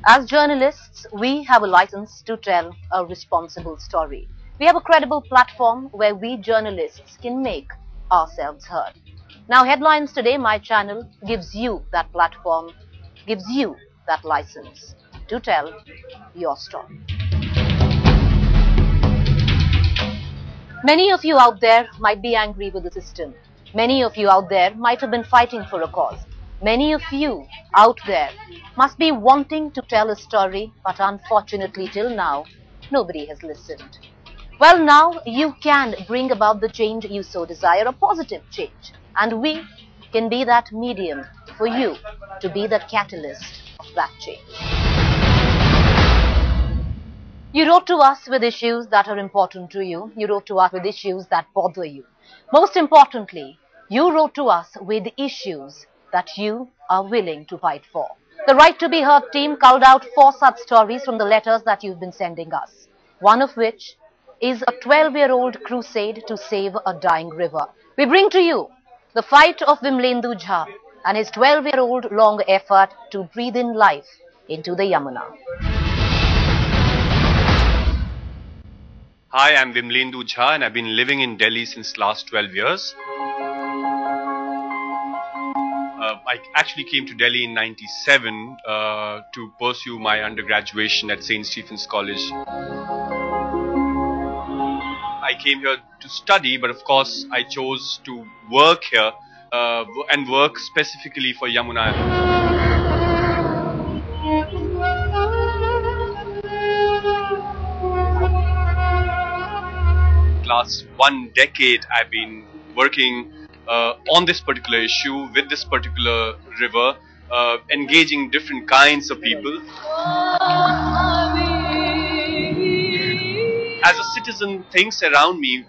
As journalists, we have a license to tell a responsible story. We have a credible platform where we journalists can make ourselves heard. Now, Headlines Today, my channel, gives you that platform, gives you that license to tell your story. Many of you out there might be angry with the system. Many of you out there might have been fighting for a cause. Many of you out there must be wanting to tell a story, but unfortunately till now, nobody has listened. Well, now you can bring about the change you so desire, a positive change. And we can be that medium for you to be the catalyst of that change. You wrote to us with issues that are important to you. You wrote to us with issues that bother you. Most importantly, you wrote to us with issues that you are willing to fight for. The Right to Be Heard team culled out 4 such stories from the letters that you've been sending us. One of which is a 12-year-old crusade to save a dying river. We bring to you the fight of Vimlendu Jha and his 12-year-old long effort to breathe in life into the Yamuna. Hi, I'm Vimlendu Jha and I've been living in Delhi since last 12 years. I actually came to Delhi in '97 to pursue my undergraduation at St. Stephen's College. I came here to study, but of course I chose to work here and work specifically for Yamuna. Last 1 decade I've been working on this particular issue, with this particular river, engaging different kinds of people. As a citizen, things around me,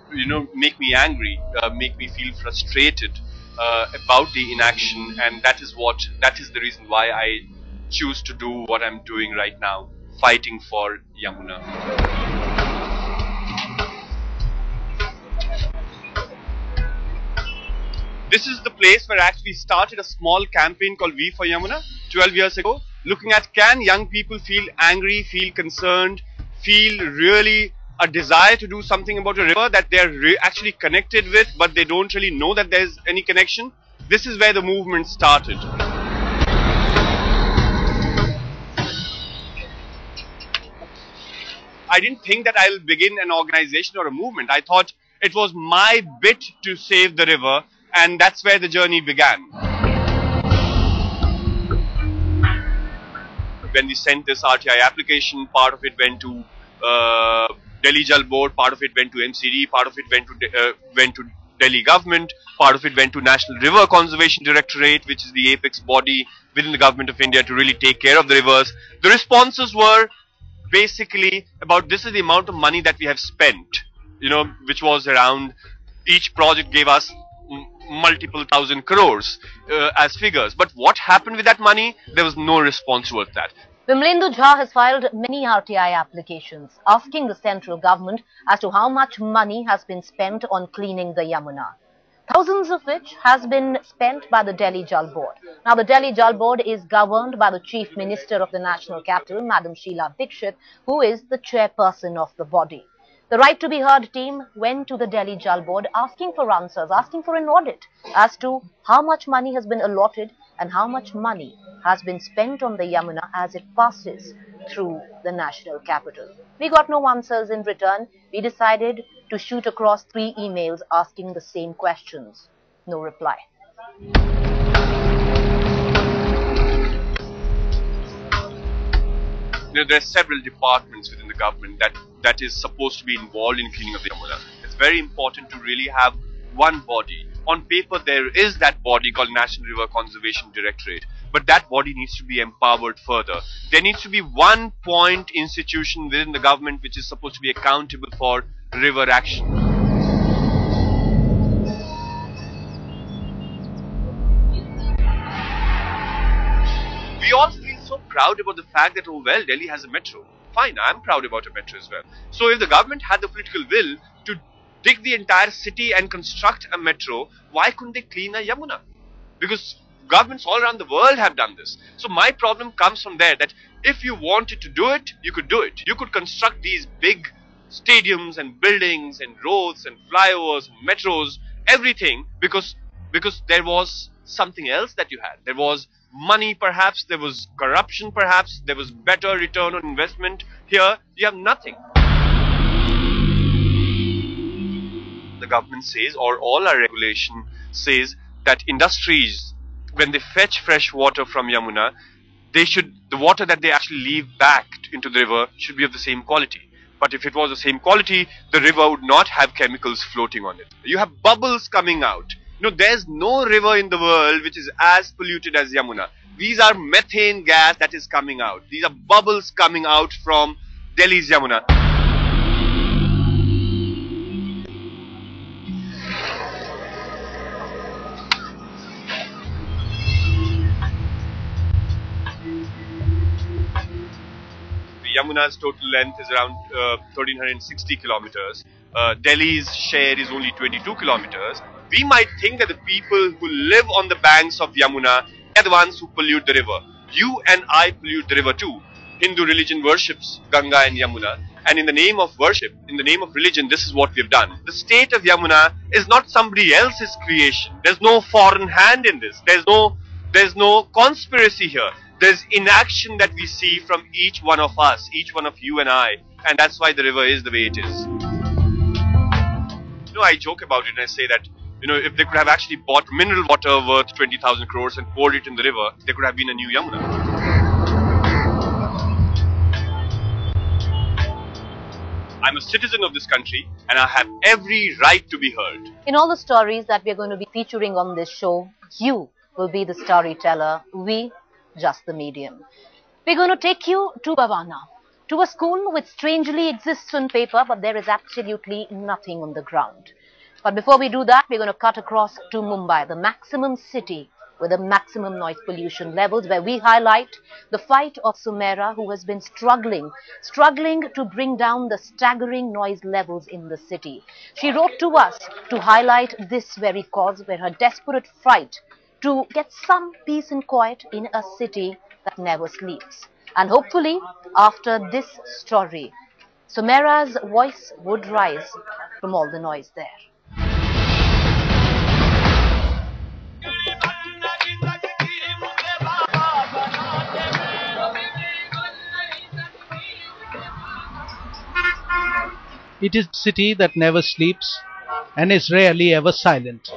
make me angry, make me feel frustrated about the inaction, and that is the reason why I choose to do what I'm doing right now, fighting for Yamuna. This is the place where I actually started a small campaign called We for Yamuna 12 years ago, looking at can young people feel angry, feel concerned, feel really a desire to do something about a river that they're actually connected with, but they don't really know that there's any connection. This is where the movement started. I didn't think that I'll begin an organization or a movement. I thought it was my bit to save the river, and that's where the journey began. When we sent this RTI application, part of it went to Delhi Jal Board, part of it went to MCD, part of it went to Delhi government, part of it went to National River Conservation Directorate, which is the apex body within the government of India to really take care of the rivers. The responses were basically about this is the amount of money that we have spent, which was around, each project gave us multiple thousand crores as figures. But what happened with that money? There was no response towards that. Vimlendu Jha has filed many RTI applications asking the central government as to how much money has been spent on cleaning the Yamuna. Thousands of which has been spent by the Delhi Jal Board. Now, the Delhi Jal Board is governed by the Chief Minister of the National Capital, Madam Sheila Dikshit, who is the chairperson of the body. The Right to Be Heard team went to the Delhi Jal Board asking for answers, asking for an audit as to how much money has been allotted and how much money has been spent on the Yamuna as it passes through the national capital. We got no answers in return. We decided to shoot across 3 emails asking the same questions. No reply. There are several departments within the government that is supposed to be involved in cleaning of the Yamuna. It's very important to really have one body. On paper, there is that body called National River Conservation Directorate, but that body needs to be empowered further. There needs to be one point institution within the government which is supposed to be accountable for river action. We all feel so proud about the fact that, oh well, Delhi has a metro. Fine, I'm proud about a metro as well. So if the government had the political will to dig the entire city and construct a metro, why couldn't they clean a Yamuna? Because Governments all around the world have done this. So my problem comes from there, that if you wanted to do it, you could do it. You could construct these big stadiums and buildings and roads and flyovers and metros, everything, because there was something else that you had. There was money, perhaps, there was corruption, perhaps, there was better return on investment. Here you have nothing. The government says, or all our regulation says, that industries, when they fetch fresh water from Yamuna, the water that they actually leave back into the river should be of the same quality. But if it was the same quality, the river would not have chemicals floating on it. You have bubbles coming out. There's no river in the world which is as polluted as Yamuna. These are methane gas that is coming out. These are bubbles coming out from Delhi's Yamuna. Yamuna's total length is around 1360 kilometers. Delhi's share is only 22 kilometers. We might think that the people who live on the banks of Yamuna are the ones who pollute the river. You and I pollute the river too. Hindu religion worships Ganga and Yamuna, and in the name of worship, in the name of religion, this is what we've done. The state of Yamuna is not somebody else's creation. There's no foreign hand in this. There's no conspiracy here. There's inaction that we see from each one of us, each one of you and I, and that's why the river is the way it is. I joke about it and I say that, if they could have actually bought mineral water worth 20,000 crores and poured it in the river, there could have been a new Yamuna. I'm a citizen of this country and I have every right to be heard. In all the stories that we're going to be featuring on this show, you will be the storyteller, we just the medium. We're going to take you to Bhavana, to a school which strangely exists on paper, but there is absolutely nothing on the ground. But before we do that, we're going to cut across to Mumbai, the maximum city with the maximum noise pollution levels, where we highlight the fight of Sumaira, who has been struggling to bring down the staggering noise levels in the city. She wrote to us to highlight this very cause, where her desperate fight to get some peace and quiet in a city that never sleeps. And hopefully, after this story, Sumaira's voice would rise from all the noise there. It is a city that never sleeps and is rarely ever silent.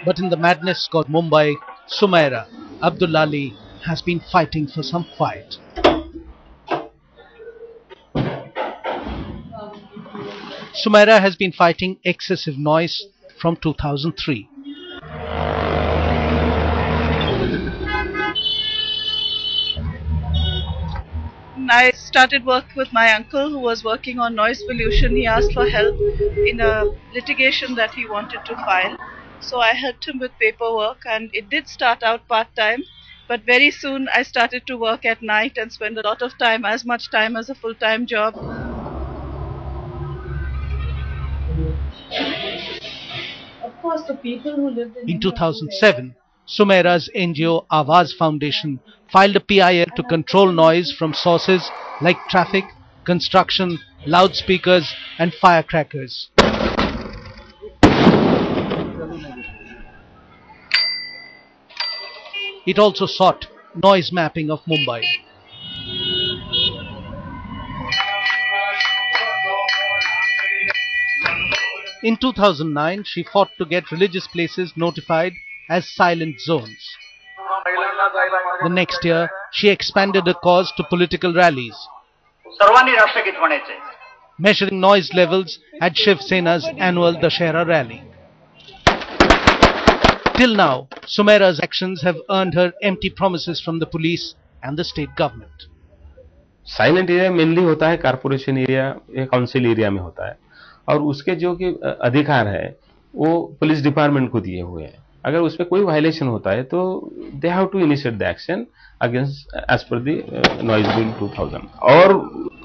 But in the madness called Mumbai, Sumaira Abdullali has been fighting for some quiet. Sumaira has been fighting excessive noise from 2003. I started work with my uncle who was working on noise pollution. He asked for help in a litigation that he wanted to file. So I helped him with paperwork, and it did start out part-time, but very soon I started to work at night and spend a lot of time, as much time as a full-time job. Of course, the people who lived in 2007, Sumaira's NGO Awaz Foundation filed a PIL to control noise from sources like traffic, construction, loudspeakers and firecrackers. It also sought noise mapping of Mumbai. In 2009, she fought to get religious places notified as silent zones. The next year, she expanded the cause to political rallies, measuring noise levels at Shiv Sena's annual Dashera rally. Till now, Sumaira's actions have earned her empty promises from the police and the state government. Silent area mainly होता है corporation area या council area में होता है, और उसके जो कि अधिकार है वो पुलिस डिपार्टमेंट को दिए हुए हैं. अगर उसमें कोई वायलेशन होता है तो they have to initiate the action against as per the noise bill 2000. और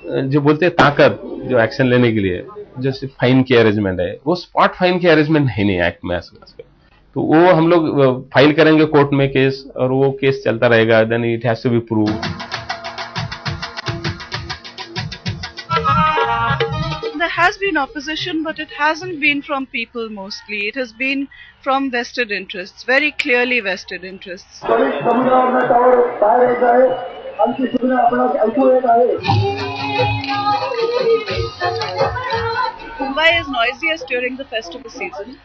जो बोलते हैं ताकत जो एक्शन लेने के लिए, जैसे फाइन की अरेंजमेंट है, वो स्पॉट फाइन की अरेंजमेंट है नहीं एक्ट में आजकल। तो वो हम लोग फाइल करेंगे कोर्ट में केस, और वो केस चलता रहेगा, then it has to be prove. There has been opposition, but it hasn't been from people mostly. It has been from vested interests, very clearly vested interests. Mumbai is noisiest during the festival season,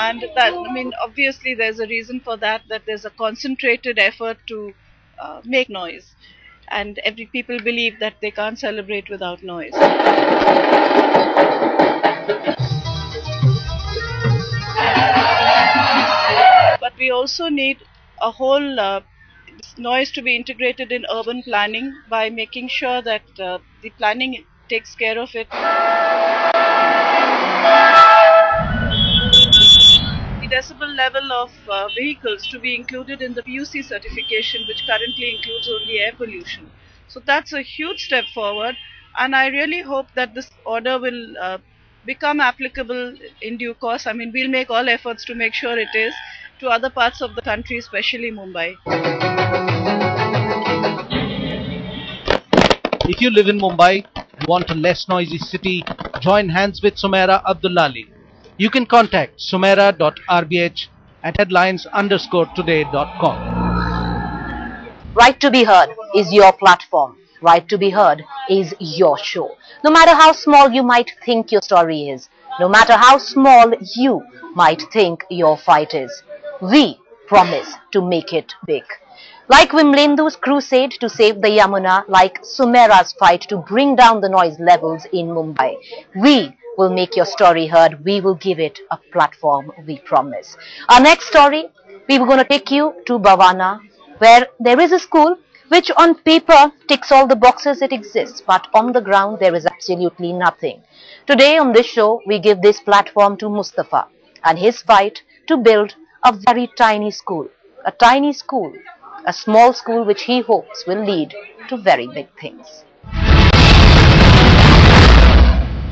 and that, I mean, obviously there's a reason for that, that there's a concentrated effort to make noise, and every people believe that they can't celebrate without noise. But we also need a whole noise to be integrated in urban planning by making sure that the planning takes care of it. The decibel level of vehicles to be included in the PUC certification, which currently includes only air pollution. So that's a huge step forward, and I really hope that this order will become applicable in due course. I mean, we'll make all efforts to make sure it is to other parts of the country, especially Mumbai. If you live in Mumbai, you want a less noisy city, join hands with Sumaira Abdullali. You can contact sumaira.rbh@headlines_today.com. Right to be heard is your platform. Right to be heard is your show. No matter how small you might think your story is, no matter how small you might think your fight is, we promise to make it big. Like Vimlendu's crusade to save the Yamuna, like Sumaira's fight to bring down the noise levels in Mumbai, we will make your story heard. We will give it a platform, we promise. Our next story, we were going to take you to Bhavana, where there is a school which on paper ticks all the boxes it exists, but on the ground there is absolutely nothing. Today on this show, we give this platform to Mustafa and his fight to build a very tiny school, a small school which he hopes will lead to very big things.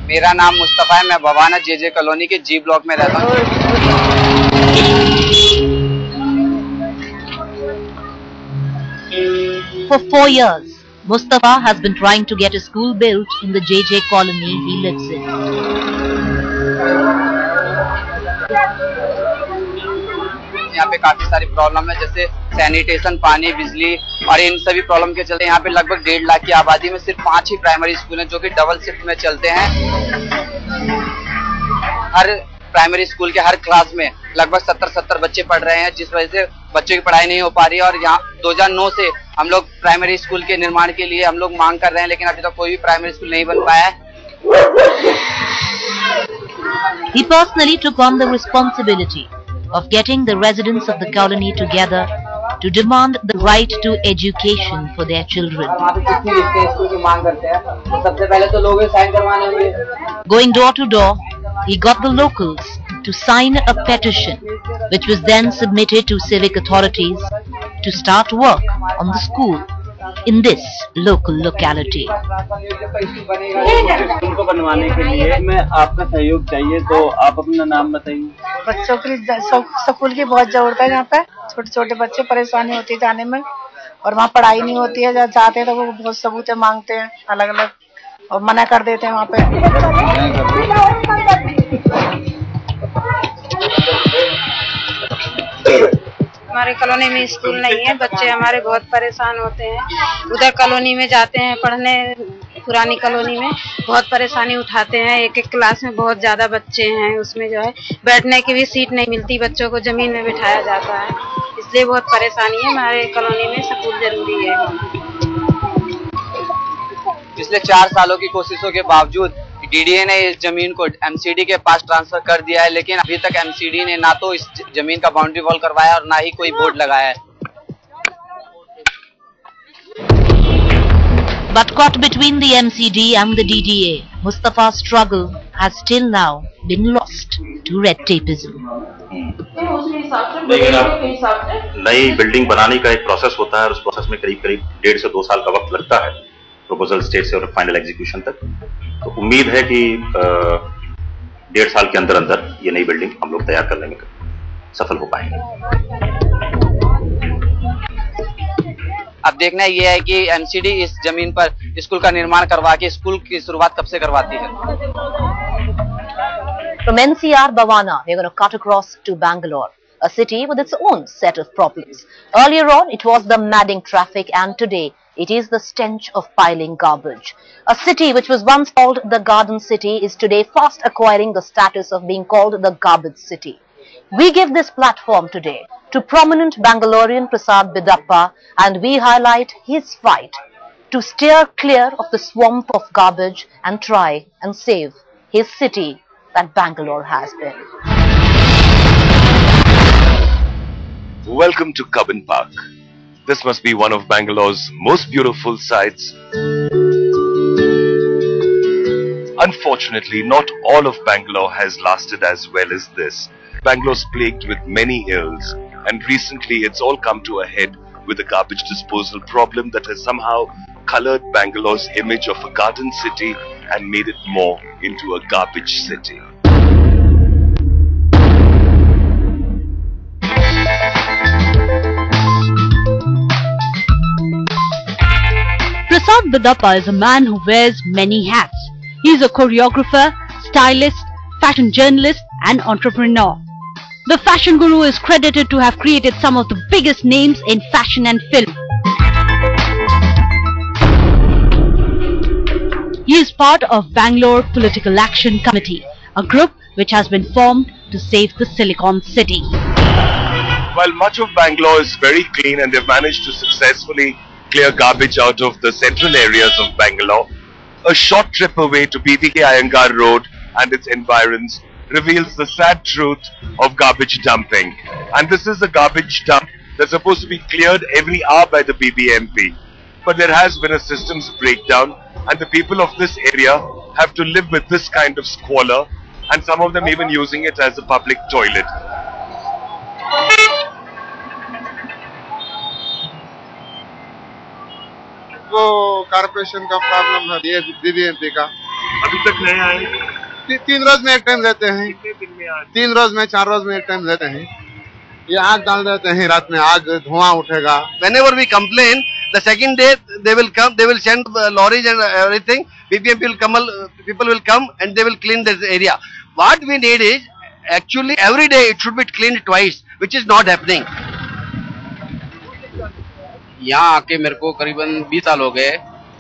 मेरा नाम मुस्तफा है, मैं Bawana JJ colony के जी block में रहता हूँ। For 4 years, Mustafa has been trying to get a school built in the JJ colony he lives in. यहाँ पे काफी सारी प्रॉब्लम है, जैसे सैनिटेशन, पानी, बिजली, और इन सभी प्रॉब्लम के चलते यहाँ पे लगभग 1.5 लाख की आबादी में सिर्फ 5 ही प्राइमरी स्कूल हैं, जो कि डबल शिफ्ट में चलते हैं। हर प्राइमरी स्कूल के हर क्लास में लगभग 70 बच्चे पढ़ रहे हैं, जिस वजह से बच्चों की पढ़ाई नहीं हो पा रही है। और यहाँ 2009 से हम लोग प्राइमरी स्कूल के निर्माण के लिए हम लोग मांग कर रहे हैं, लेकिन अभी तक कोई भी प्राइमरी स्कूल नहीं बन पाया है। He personally took on the responsibility of getting the residents of the colony together to demand the right to education for their children. Going door to door, he got the locals to sign a petition, which was then submitted to civic authorities to start work on the school in this local locality. उनको बनवाने के लिए मैं आपका सहयोग चाहिए, तो आप अपना नाम बताइए। बच्चों की स्कूल की बहुत जरूरत है। यहाँ पे छोटे छोटे बच्चे परेशानी होती है जाने में, और वहाँ पढ़ाई नहीं होती है। जब जाते हैं तो वो बहुत सबूतें मांगते हैं अलग अलग, और मना कर देते हैं वहाँ पे। हमारे कॉलोनी में स्कूल नहीं है, बच्चे हमारे बहुत परेशान होते हैं। उधर कॉलोनी में जाते हैं पढ़ने, पुरानी कॉलोनी में बहुत परेशानी उठाते हैं। एक एक क्लास में बहुत ज्यादा बच्चे हैं, उसमें जो है बैठने की भी सीट नहीं मिलती, बच्चों को जमीन में बिठाया जाता है, इसलिए बहुत परेशानी है। हमारे कॉलोनी में स्कूल जरूरी है। पिछले 4 सालों की कोशिशों के बावजूद डीडीए ने इस जमीन को एमसीडी के पास ट्रांसफर कर दिया है, लेकिन अभी तक एमसीडी ने ना तो इस जमीन का बाउंड्री वॉल करवाया और ना ही कोई बोर्ड लगाया है। But caught between the MCD and the DDA, Mustafa's struggle has still now been lost to red tapeism. लेकिन अब नई बिल्डिंग बनाने का एक प्रोसेस होता है, और उस प्रोसेस में करीब 1.5 से 2 साल का वक्त लगता है। तो प्रपोजल स्टेज से और फाइनल एग्जीक्यूशन तक। तो उम्मीद है कि 1.5 साल के अंदर अंदर ये नई बिल्डिंग हम लोग तैयार करने में सफल हो पाएंगे। अब देखना ये है कि एमसीडी इस जमीन पर स्कूल का निर्माण करवा के स्कूल की शुरुआत कब से करवाती है। From NCR Bhavana, we're going to cut across to Bangalore, a city with its own set of problems. Earlier on, it was the madding traffic, and today it is the stench of piling garbage. A city which was once called the Garden City is today fast acquiring the status of being called the Garbage City. We give this platform today to prominent Bangalorean Prasad Bidappa, and we highlight his fight to steer clear of the swamp of garbage and try and save his city that Bangalore has been. Welcome to Cubbon Park. This must be one of Bangalore's most beautiful sights. Unfortunately, not all of Bangalore has lasted as well as this. Bangalore's plagued with many ills, and recently it's all come to a head with the garbage disposal problem that has somehow colored Bangalore's image of a garden city and made it more into a garbage city. Prasad Bidappa is a man who wears many hats. He is a choreographer, stylist, fashion journalist and entrepreneur. The fashion guru is credited to have created some of the biggest names in fashion and film. He is part of Bangalore Political Action Committee, a group which has been formed to save the Silicon City. While much of Bangalore is very clean and they've managed to successfully clear garbage out of the central areas of Bangalore, a short trip away to BBK Iyengar Road and its environs reveals the sad truth of garbage dumping. And this is a garbage dump that's supposed to be cleared every hour by the BBMP. But there has been a systems breakdown, and the people of this area have to live with this kind of squalor, and some of them even using it as a public toilet. वो corporation का problem है, ये BBMP का। अभी तक नहीं आए। 3 रोज में एक टाइम लेते हैं। 3 रोज में 4 रोज में एक टाइम लेते हैं। ये आग डाल देते हैं, रात में आग धुआं उठेगा। Whenever we complain, the second day they will come, they will send lorries and everything. BBMP will come, people will come and they will clean this area. What we need is actually every day it should be cleaned twice, which is not happening. यहाँ आके मेरे को करीबन 20 साल हो गए,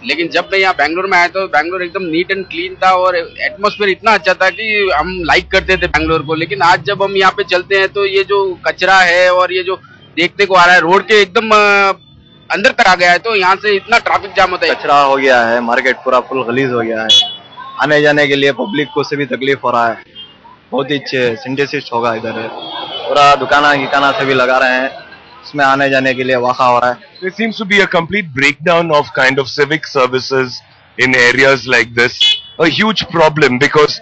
लेकिन जब मैं यहाँ बैंगलोर में आया तो बैंगलोर एकदम नीट एंड क्लीन था और एटमॉस्फेयर इतना अच्छा था कि हम लाइक करते थे बैंगलोर को। लेकिन आज जब हम यहाँ पे चलते हैं तो ये जो कचरा है और ये जो देखने को आ रहा है, रोड के एकदम अंदर तक आ गया है, तो यहाँ से इतना ट्रैफिक जाम होता है। कचरा हो गया है, मार्केट पूरा फुल गलीज हो गया है, आने जाने के लिए पब्लिक को से भी तकलीफ हो रहा है। बहुत ही सिंथेसिस होगा इधर है, पूरा दुकाना से भी लगा रहे हैं, इसमें आने जाने के लिए वाखा हो रहा है। There seems to be a complete breakdown of kind of civic services in areas like this. A huge problem, because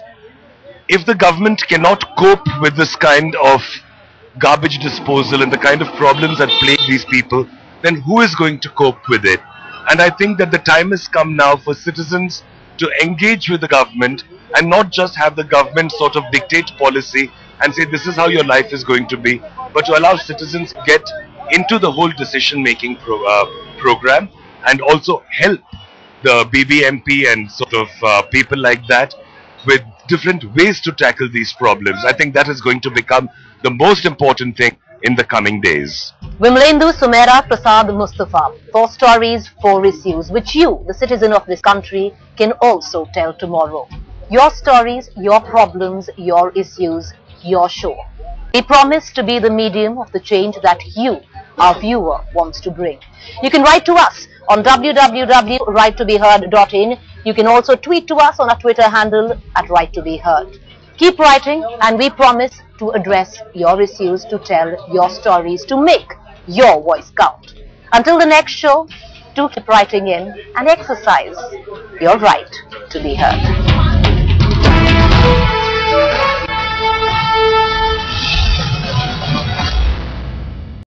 if the government cannot cope with this kind of garbage disposal and the kind of problems that plague these people, then who is going to cope with it? And I think that the time has come now for citizens to engage with the government and not just have the government sort of dictate policy and say this is how your life is going to be, but to allow citizens to get into the whole decision-making program and also help the BBMP and sort of people like that with different ways to tackle these problems. I think that is going to become the most important thing in the coming days. Vimlendu Sumera Prasad Mustafa, 4 stories, 4 issues, which you, the citizen of this country, can also tell tomorrow. Your stories, your problems, your issues, your show. We promise to be the medium of the change that you, our viewer, wants to bring. You can write to us on www.righttobeheard.in. You can also tweet to us on our Twitter handle at @RightToBeHeard. Keep writing, and we promise to address your issues, to tell your stories, to make your voice count. Until the next show, do keep writing in and exercise your right to be heard.